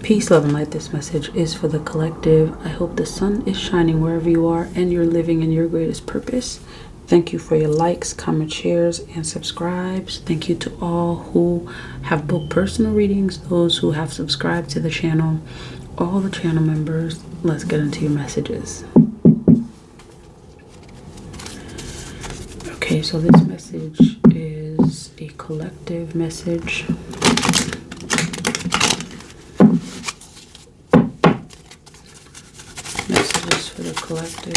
Peace, love, and light. This message is for the collective. I hope the sun is shining wherever you are and you're living in your greatest purpose. Thank you for your likes, comments, shares, and subscribes. Thank you to all who have booked personal readings, those who have subscribed to the channel, all the channel members. Let's get into your messages. Okay, so this message is a collective message. Messages for the collective.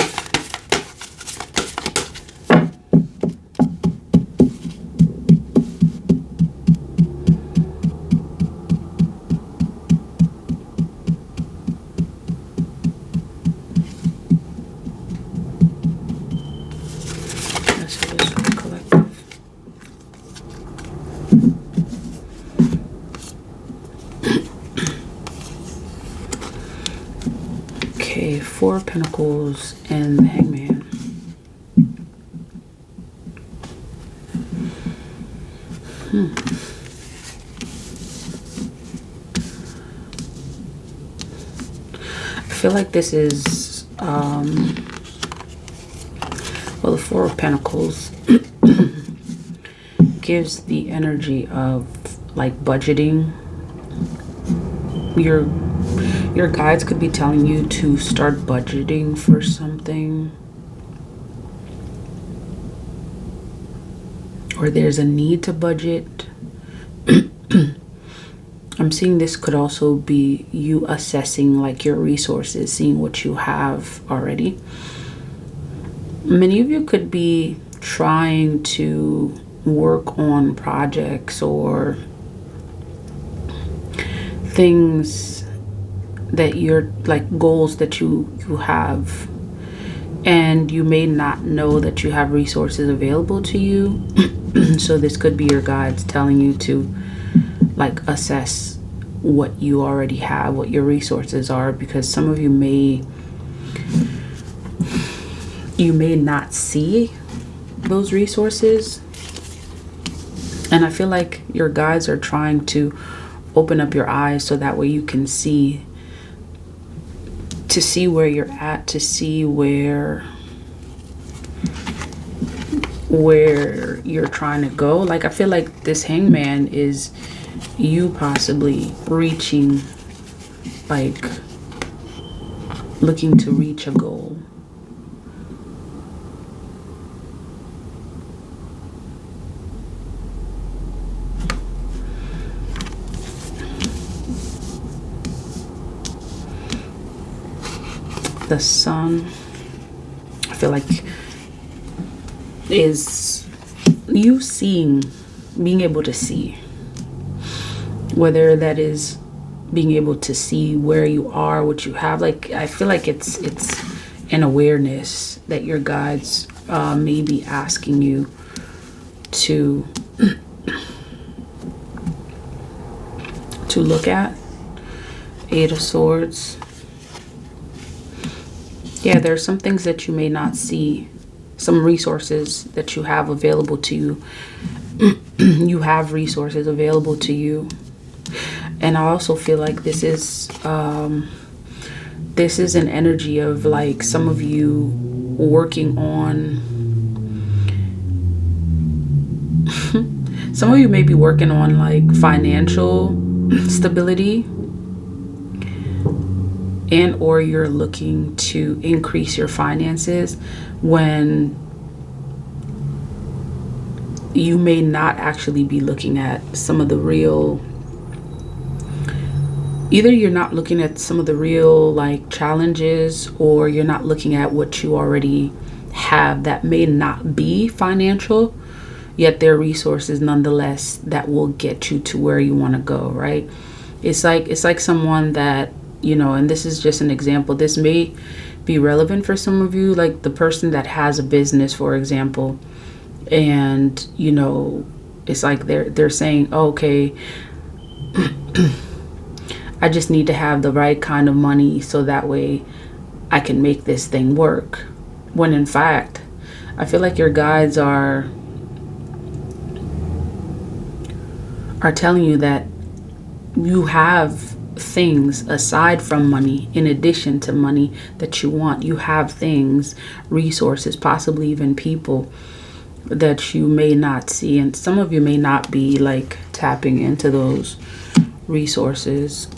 Messages for the collective. Okay, Four of Pentacles and the Hangman. I feel like this is, well, the Four of Pentacles gives the energy of like budgeting. Your guides could be telling you to start budgeting for something, or there's a need to budget. I'm seeing this could also be you assessing like your resources, seeing what you have already. Many of you could be trying to work on projects or things that you're like goals that you have, and you may not know that you have resources available to you. So this could be your guides telling you to like assess what you already have, what your resources are, because some of you may not see those resources. And I feel like your guides are trying to open up your eyes so that way you can see, to see where you're at, to see where you're trying to go. Like, I feel like this Hangman is you possibly reaching, like looking to reach a goal. The Sun, I feel like, is you seeing, being able to see, whether that is being able to see where you are, what you have. Like, I feel like it's an awareness that your guides may be asking you to look at. Eight of Swords. Yeah, there are some things that you may not see, some resources that you have available to you. You have resources available to you. And I also feel like this is an energy of like some of you working on, some of you may be working on like financial stability, and or you're looking to increase your finances when you may not actually be looking at some of the real, either you're not looking at some of the real like challenges, or you're not looking at what you already have that may not be financial, yet there are resources nonetheless that will get you to where you want to go, right? It's like someone that, you know, and this is just an example, this may be relevant for some of you, like the person that has a business, for example, and you know, it's like they're saying, oh, okay, I just need to have the right kind of money so that way I can make this thing work. When in fact, I feel like your guides are telling you that you have things aside from money, in addition to money, that you want. You have things, resources, possibly even people that you may not see. And some of you may not be like tapping into those resources.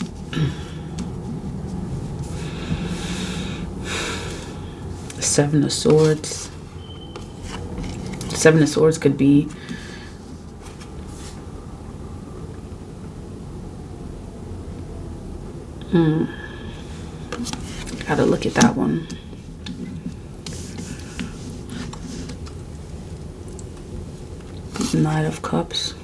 Seven of Swords. Seven of Swords could be gotta look at that one. Knight of Cups.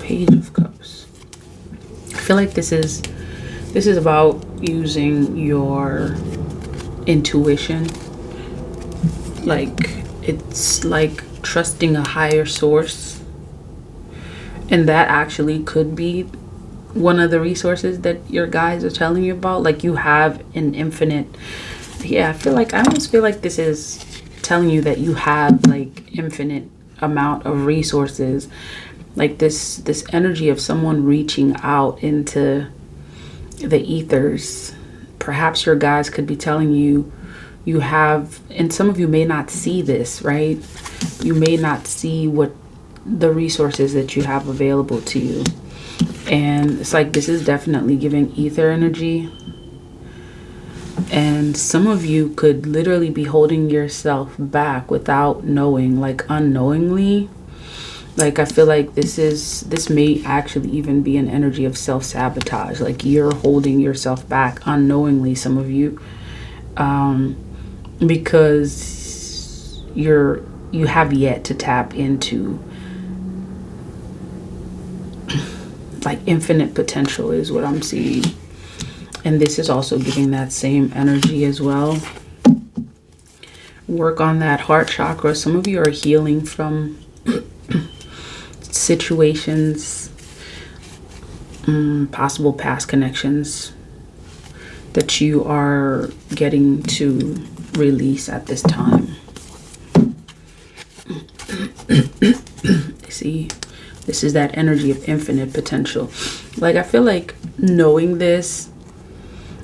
Page of Cups. I feel like this is about using your intuition. Like, it's like trusting a higher source. And that actually could be one of the resources that your guides are telling you about. Like, you have an infinite, I almost feel like this is telling you that you have like infinite amount of resources. Like this energy of someone reaching out into the ethers. Perhaps your guides could be telling you you have, and some of you may not see this, right? You may not see what the resources that you have available to you. And it's like, this is definitely giving ether energy. And some of you could literally be holding yourself back without knowing, like unknowingly. Like, I feel like this may actually even be an energy of self-sabotage. Like, you're holding yourself back unknowingly, some of you, because you have yet to tap into like infinite potential is what I'm seeing. And this is also giving that same energy as well. Work on that heart chakra. Some of you are healing from situations, possible past connections that you are getting to release at this time. See, this is that energy of infinite potential. Like, I feel like knowing this,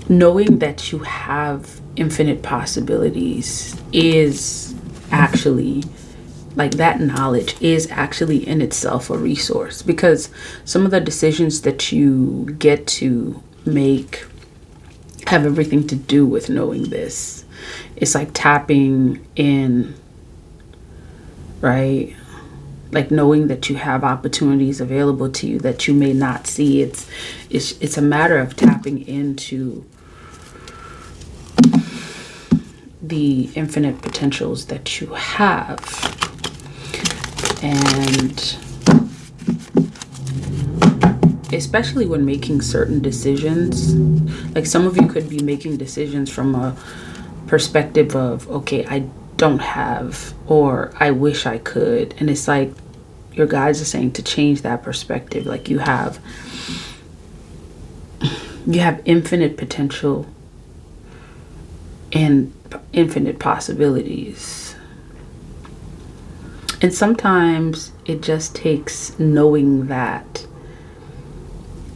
knowing that you have infinite possibilities is actually, like, that knowledge is actually in itself a resource, because some of the decisions that you get to make have everything to do with knowing this. It's like tapping in, right? Like knowing that you have opportunities available to you that you may not see. It's a matter of tapping into the infinite potentials that you have. And especially when making certain decisions, like some of you could be making decisions from a perspective of, okay, I don't have, or I wish I could. And it's like your guides are saying to change that perspective. Like, you have infinite potential and infinite possibilities. And sometimes it just takes knowing that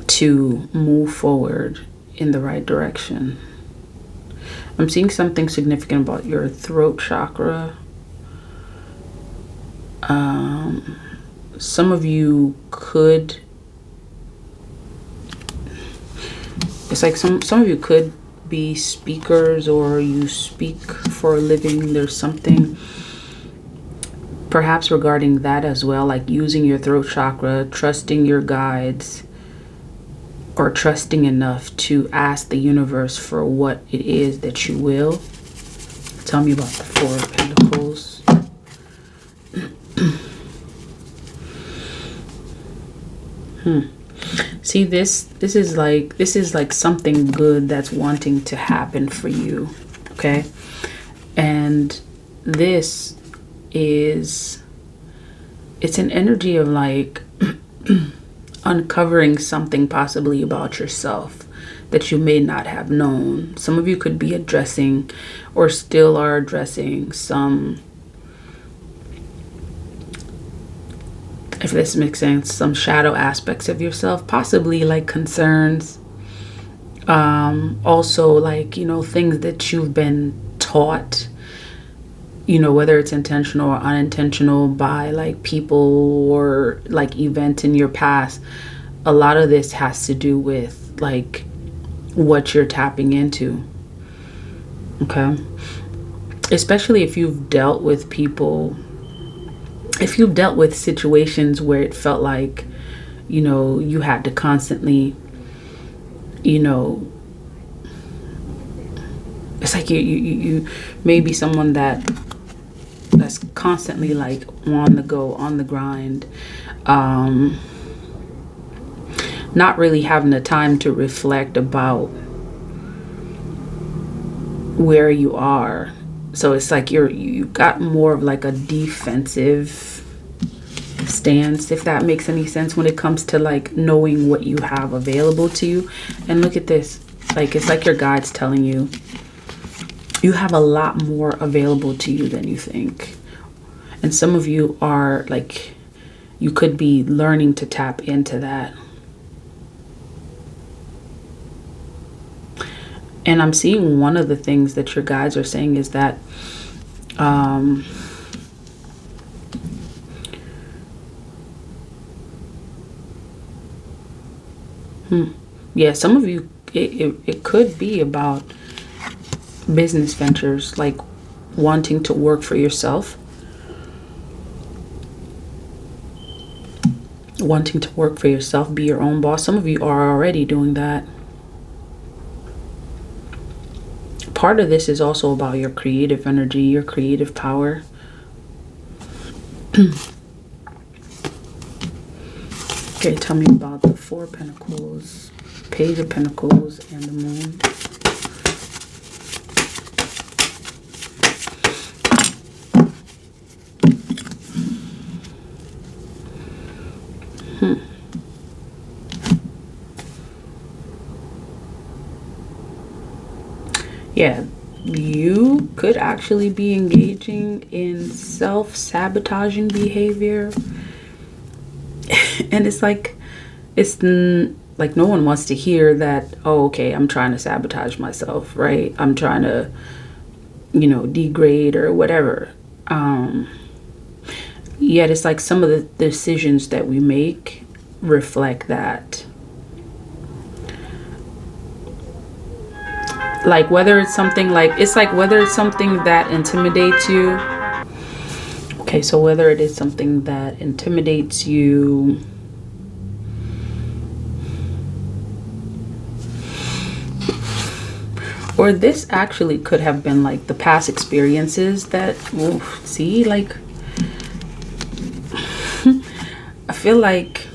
to move forward in the right direction. I'm seeing something significant about your throat chakra. Some of you could, it's like some of you could be speakers, or you speak for a living. There's something perhaps regarding that as well, like using your throat chakra, trusting your guides, or trusting enough to ask the universe for what it is that you will. Tell me about the Four of Pentacles. See, this is like something good that's wanting to happen for you, okay? And this is, it's an energy of like uncovering something possibly about yourself that you may not have known. Some of you could be addressing, or still are addressing, some if this makes sense, some shadow aspects of yourself, possibly like concerns, also like, things that you've been taught, whether it's intentional or unintentional by like people or like events in your past. A lot of this has to do with like what you're tapping into. Okay. Especially if you've dealt with people, if you've dealt with situations where it felt like, you had to constantly, it's like you may be someone that's constantly like on the go, on the grind, not really having the time to reflect about where you are. So it's like you got more of like a defensive stance, if that makes any sense, when it comes to like knowing what you have available to you. And look at this, like it's like your guide's telling you you have a lot more available to you than you think. And some of you are like, you could be learning to tap into that. And I'm seeing one of the things that your guides are saying is that yeah, some of you, it could be about business ventures, like wanting to work for yourself. Wanting to work for yourself, be your own boss. Some of you are already doing that. Part of this is also about your creative energy, your creative power. Okay, tell me about the Four of Pentacles, Page of Pentacles, and the Moon. Yeah, you could actually be engaging in self-sabotaging behavior. And it's like no one wants to hear that, oh, okay, I'm trying to sabotage myself, right? I'm trying to, degrade or whatever. Yet it's like some of the decisions that we make reflect that. Like whether it's something that intimidates you. Okay, so whether it is something that intimidates you, or this actually could have been like the past experiences that, see, like, I feel like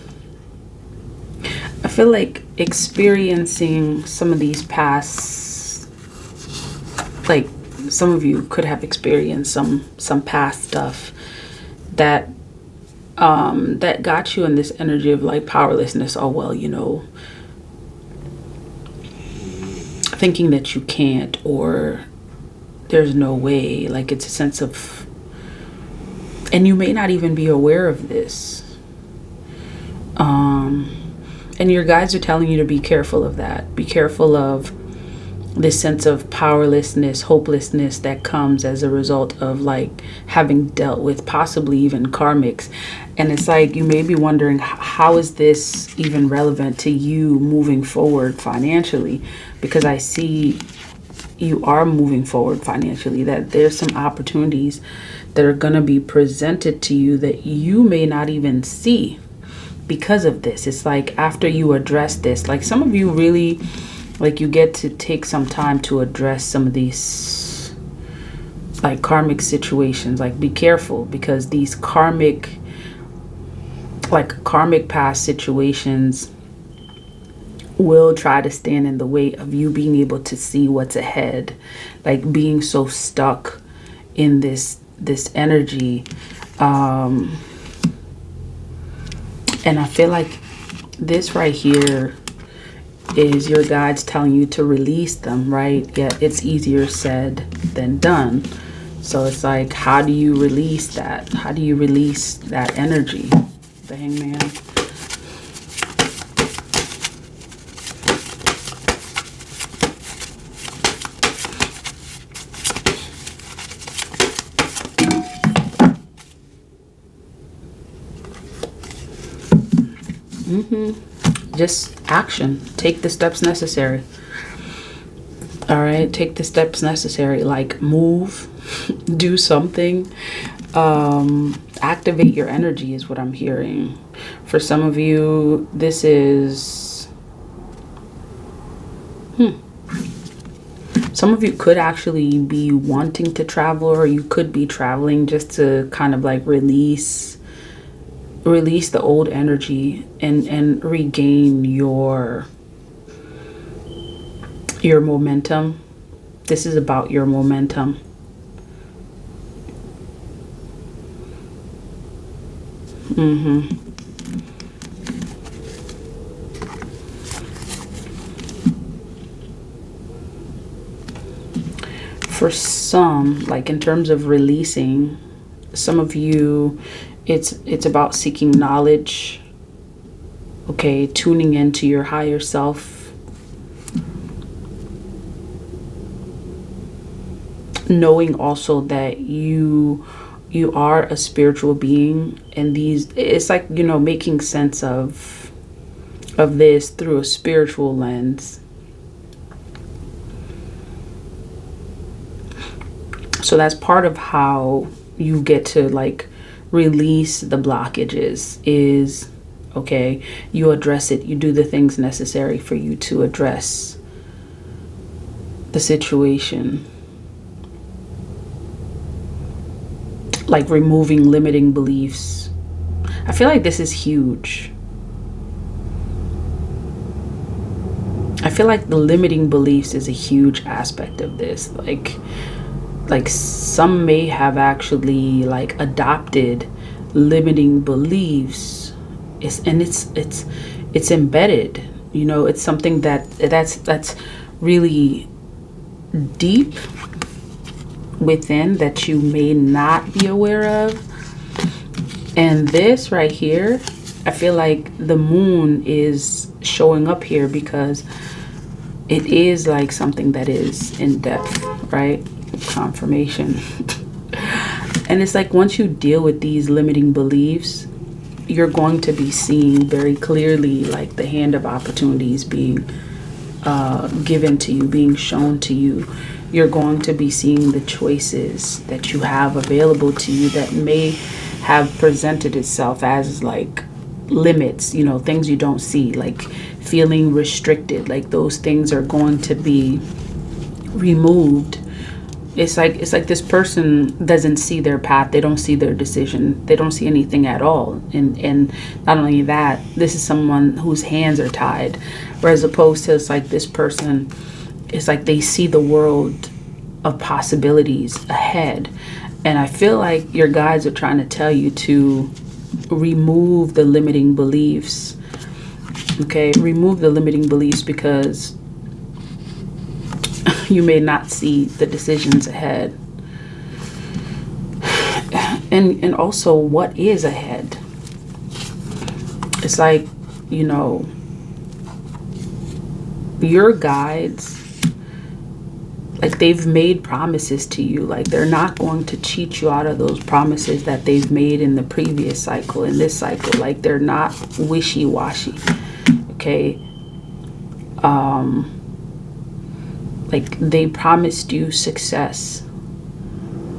experiencing some of these past, like some of you could have experienced some past stuff that that got you in this energy of like powerlessness. Oh well, thinking that you can't, or there's no way. Like it's a sense of, and you may not even be aware of this. And your guides are telling you to be careful of that. Be careful of this sense of powerlessness, hopelessness that comes as a result of like having dealt with possibly even karmics. And it's like you may be wondering, how is this even relevant to you moving forward financially? Because I see you are moving forward financially, that there's some opportunities that are going to be presented to you that you may not even see because of this. It's like after you address this, like some of you really, like you get to take some time to address some of these like karmic situations. Like be careful, because these karmic past situations will try to stand in the way of you being able to see what's ahead, like being so stuck in this energy. And I feel like this right here is your guides telling you to release them, right? Yet it's easier said than done. So it's like, how do you release that? How do you release that energy? the Hangman. Just action. Take the steps necessary. All right, take the steps necessary. Like move, do something. Activate your energy is what I'm hearing. For some of you, this is some of you could actually be wanting to travel, or you could be traveling just to kind of like release the old energy and regain your momentum. This is about your momentum. For some, like in terms of releasing, some of you, it's about seeking knowledge, okay, tuning into your higher self, knowing also that you are a spiritual being, and it's like, you know, making sense of this through a spiritual lens. So that's part of how you get to like release the blockages is, okay, you address it, you do the things necessary for you to address the situation. Like removing limiting beliefs. I feel like this is huge. I feel like the limiting beliefs is a huge aspect of this. Like some may have actually like adopted limiting beliefs. It's embedded, you know, it's something that's really deep within that you may not be aware of. And this right here, I feel like the moon is showing up here because it is like something that is in depth, right? Confirmation. And it's like once you deal with these limiting beliefs, you're going to be seeing very clearly like the hand of opportunities being given to you, being shown to you. You're going to be seeing the choices that you have available to you that may have presented itself as like limits, you know, things you don't see, like feeling restricted. Like those things are going to be removed. It's like this person doesn't see their path. They don't see their decision. They don't see anything at all. And not only that, this is someone whose hands are tied. Whereas opposed to, it's like this person, it's like they see the world of possibilities ahead. And I feel like your guides are trying to tell you to remove the limiting beliefs. Okay, remove the limiting beliefs because you may not see the decisions ahead. And also what is ahead. It's like, you know, your guides, like they've made promises to you. Like they're not going to cheat you out of those promises that they've made in the previous cycle, in this cycle. Like they're not wishy-washy. Okay. Like they promised you success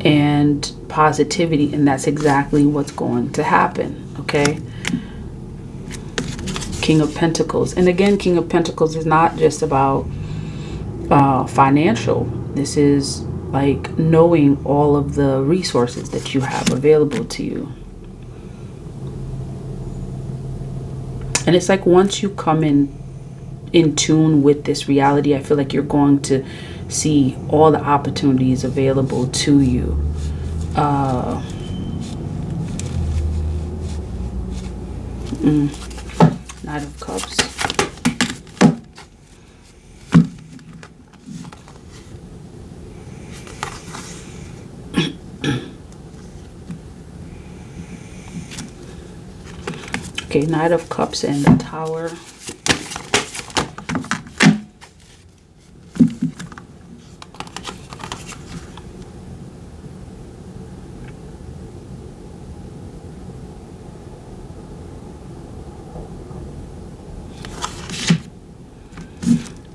and positivity, and that's exactly what's going to happen. Okay. King of Pentacles. And again, King of Pentacles is not just about financial. This is like knowing all of the resources that you have available to you. And it's like once you come in tune with this reality, I feel like you're going to see all the opportunities available to you. Knight of Cups. Okay, Knight of Cups and the Tower.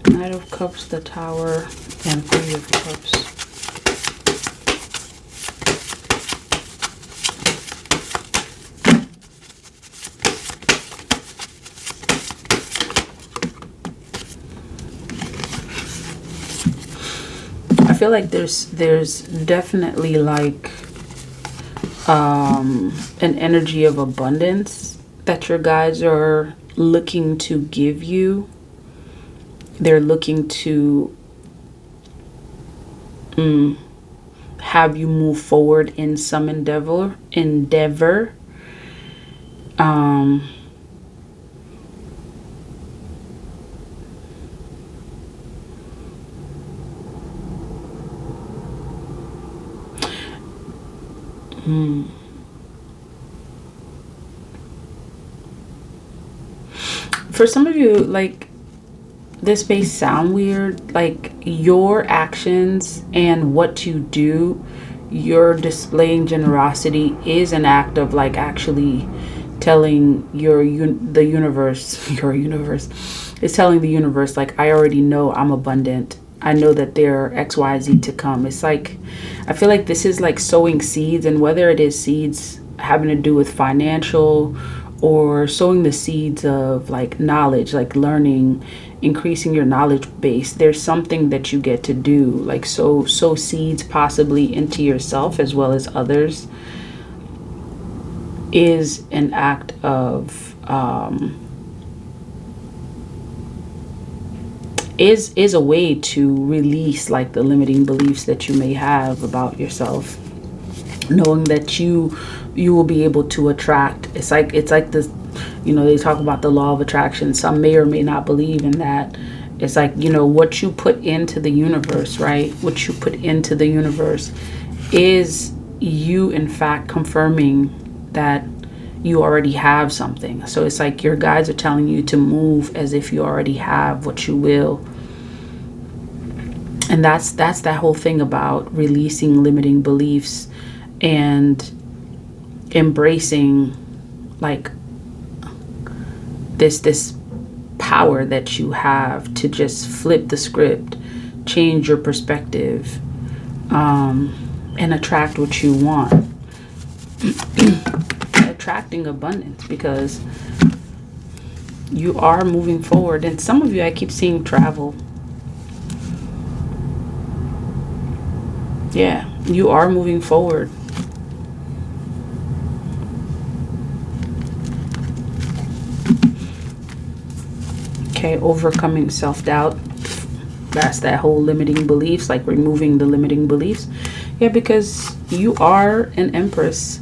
Knight of Cups, the Tower, and Three of Cups. I feel like there's definitely like an energy of abundance that your guides are looking to give you. They're looking to have you move forward in some endeavor. For some of you, like, this may sound weird, like your actions and what you do, you're displaying generosity is an act of like actually telling the universe is telling the universe, like, I already know I'm abundant. I know that there are XYZ to come. It's like, I feel like this is like sowing seeds, and whether it is seeds having to do with financial or sowing the seeds of like knowledge, like learning, increasing your knowledge base, there's something that you get to do, like sow seeds possibly into yourself as well as others, is an act of is a way to release like the limiting beliefs that you may have about yourself, knowing that you will be able to attract. It's like this, they talk about the law of attraction. Some may or may not believe in that. It's like, what you put into the universe, right? What you put into the universe is you, in fact, confirming that you already have something. So it's like your guides are telling you to move as if you already have what you will. And that's that whole thing about releasing limiting beliefs and embracing like this power that you have to just flip the script, change your perspective, and attract what you want. Attracting abundance, because you are moving forward. And some of you, I keep seeing travel. Yeah, you are moving forward. Okay, overcoming self-doubt. That's that whole limiting beliefs, like removing the limiting beliefs. Yeah, because you are an empress.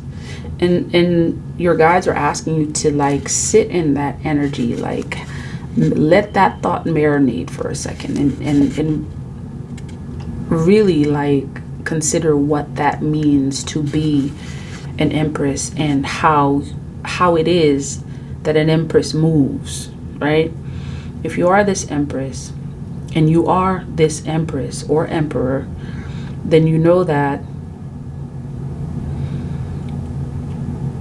And your guides are asking you to like sit in that energy, like let that thought marinate for a second and really like consider what that means to be an empress, and how it is that an empress moves, right? If you are this empress and you are this empress or emperor, then you know that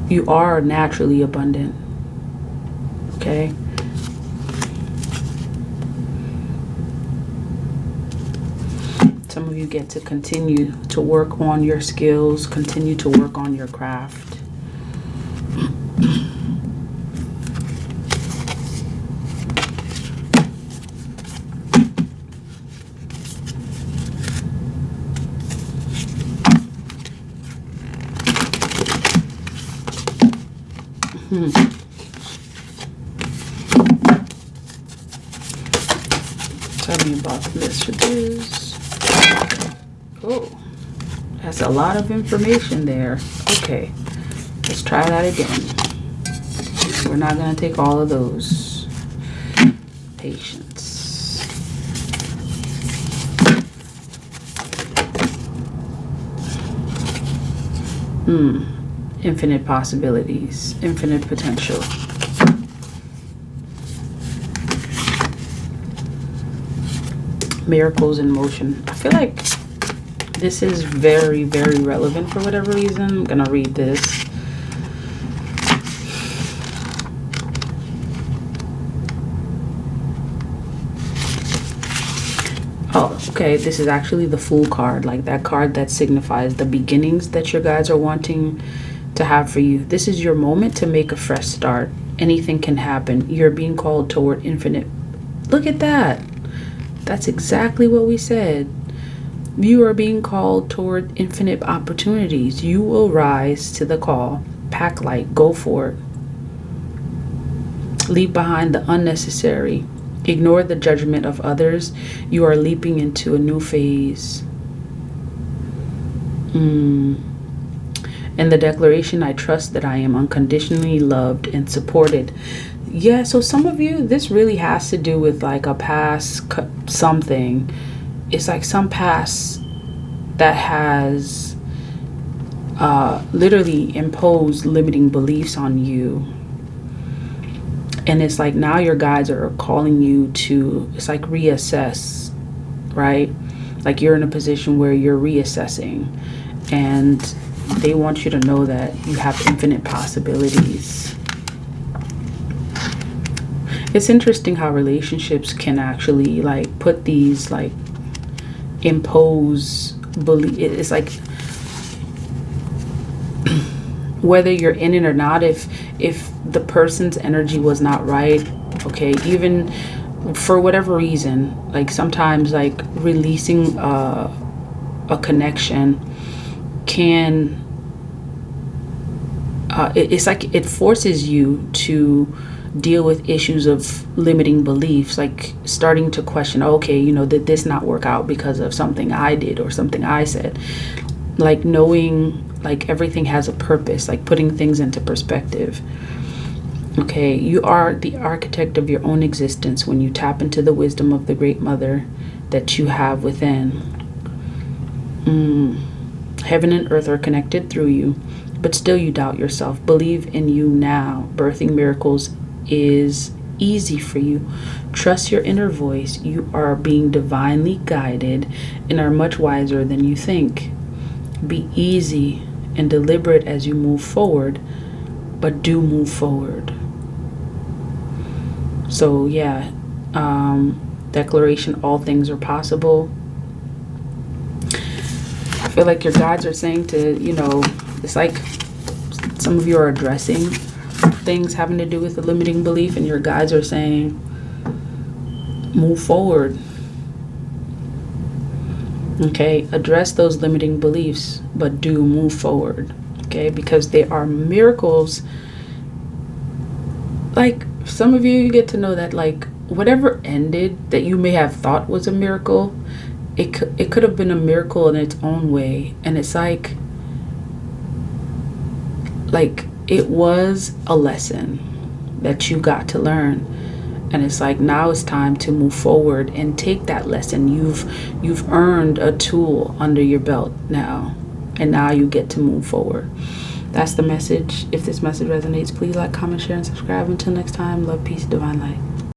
you are naturally abundant. Okay? Some of you get to continue to work on your skills, continue to work on your craft. Tell me about the messages. Oh, that's a lot of information there. Okay, let's try that again. We're not going to take all of those. Patience. Infinite possibilities, infinite potential. Miracles in motion. I feel like this is very, very relevant for whatever reason. I'm gonna read this. Oh, okay, this is actually the Fool card, like that card that signifies the beginnings that your guides are wanting to have for you. This is your moment to make a fresh start. Anything can happen. You're being called toward infinite. Look at that. That's exactly what we said. You are being called toward infinite opportunities. You will rise to the call. Pack light. Go for it. Leave behind the unnecessary. Ignore the judgment of others. You are leaping into a new phase. And the declaration, I trust that I am unconditionally loved and supported. Yeah, so some of you, this really has to do with like a past something. It's like some past that has literally imposed limiting beliefs on you. And it's like now your guides are calling you to, it's like reassess, right? Like you're in a position where you're reassessing, and they want you to know that you have infinite possibilities. It's interesting how relationships can actually like put these like impose belief. It's like whether you're in it or not, if the person's energy was not right, okay, even for whatever reason, like sometimes like releasing a connection can it's like it forces you to deal with issues of limiting beliefs, like starting to question, okay, you know, did this not work out because of something I did or something I said? Like knowing like everything has a purpose, like putting things into perspective. Okay, you are the architect of your own existence when you tap into the wisdom of the Great Mother that you have within. Heaven and earth are connected through you, but still you doubt yourself. Believe in you now. Birthing miracles is easy for you. Trust your inner voice. You are being divinely guided and are much wiser than you think. Be easy and deliberate as you move forward, but do move forward. So yeah, declaration, all things are possible. I feel like your guides are saying to, you know, it's like some of you are addressing things having to do with the limiting belief, and your guides are saying move forward. Okay, address those limiting beliefs, but do move forward. Okay, because there are miracles. Like some of you get to know that like whatever ended that you may have thought was a miracle, it could have been a miracle in its own way. And it's like it was a lesson that you got to learn. And it's like now it's time to move forward and take that lesson. You've earned a tool under your belt now, and now you get to move forward. That's the message. If this message resonates, please like, comment, share, and subscribe. Until next time, love, peace, divine light.